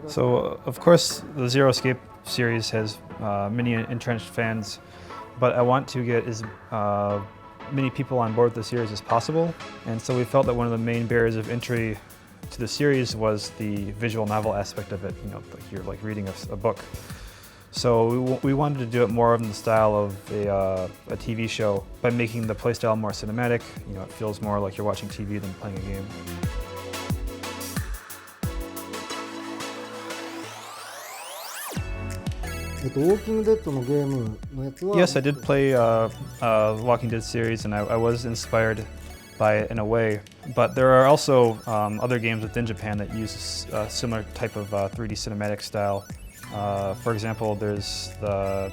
So, of course, the Zero Escape series has many entrenched fans, but I want to get as many people on board with the series as possible. And so we felt that one of the main barriers of entry to the series was the visual novel aspect of it, like you're like reading a book. So we wanted to do it more in the style of a TV show by making the playstyle more cinematic. It feels more like you're watching TV than playing a game. Yes, I did play Walking Dead series, and I was inspired by it in a way. But there are also other games within Japan that use a similar type of 3D cinematic style. For example, there's the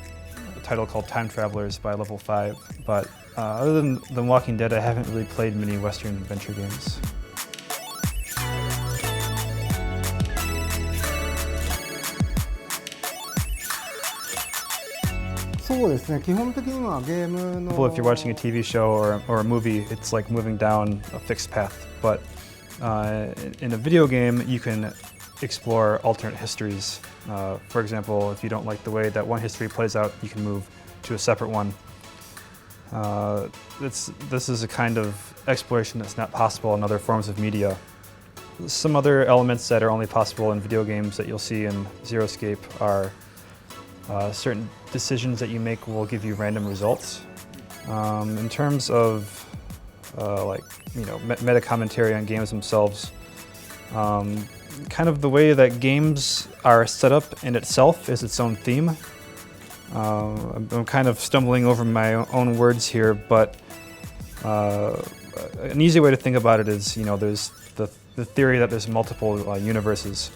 title called Time Travelers by Level 5. But other than Walking Dead, I haven't really played many Western adventure games. Well, if you're watching a TV show or a movie, it's like moving down a fixed path. But in a video game, you can explore alternate histories. For example, if you don't like the way that one history plays out, you can move to a separate one. This is a kind of exploration that's not possible in other forms of media. Some other elements that are only possible in video games that you'll see in Zero Escape are certain decisions that you make will give you random results. In terms of meta commentary on games themselves, kind of the way that games are set up in itself is its own theme. I'm kind of stumbling over my own words here, but an easy way to think about it is, there's the theory that there's multiple universes,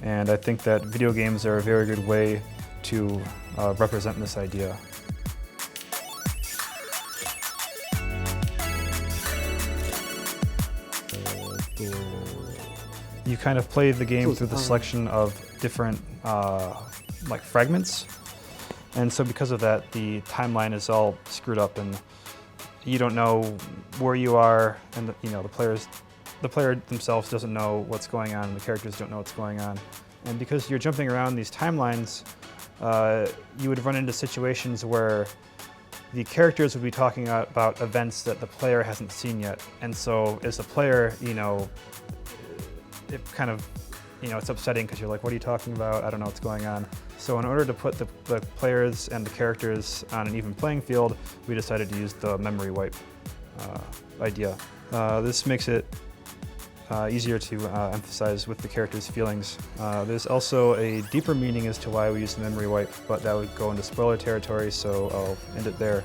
and I think that video games are a very good way to represent this idea. You kind of play the game through the selection of different fragments, and so because of that, the timeline is all screwed up, and you don't know where you are, and the player themselves doesn't know what's going on, and the characters don't know what's going on, and because you're jumping around these timelines, you would run into situations where the characters would be talking about events that the player hasn't seen yet, and so as a player, it kind of, it's upsetting because you're like, what are you talking about? I don't know what's going on. So in order to put the players and the characters on an even playing field, we decided to use the memory wipe idea. This makes it easier to emphasize with the characters' feelings. There's also a deeper meaning as to why we use the memory wipe, but that would go into spoiler territory, so I'll end it there.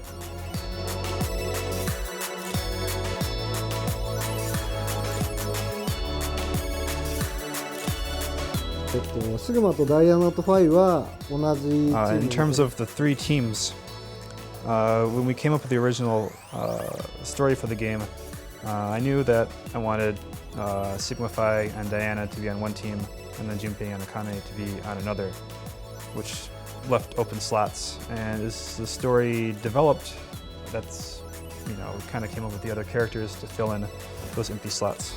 In terms of the three teams, when we came up with the original story for the game, I knew that I wanted Sigma Phi and Diana to be on one team, and then Junpei and Akane to be on another, which left open slots. And as the story developed, we kind of came up with the other characters to fill in those empty slots.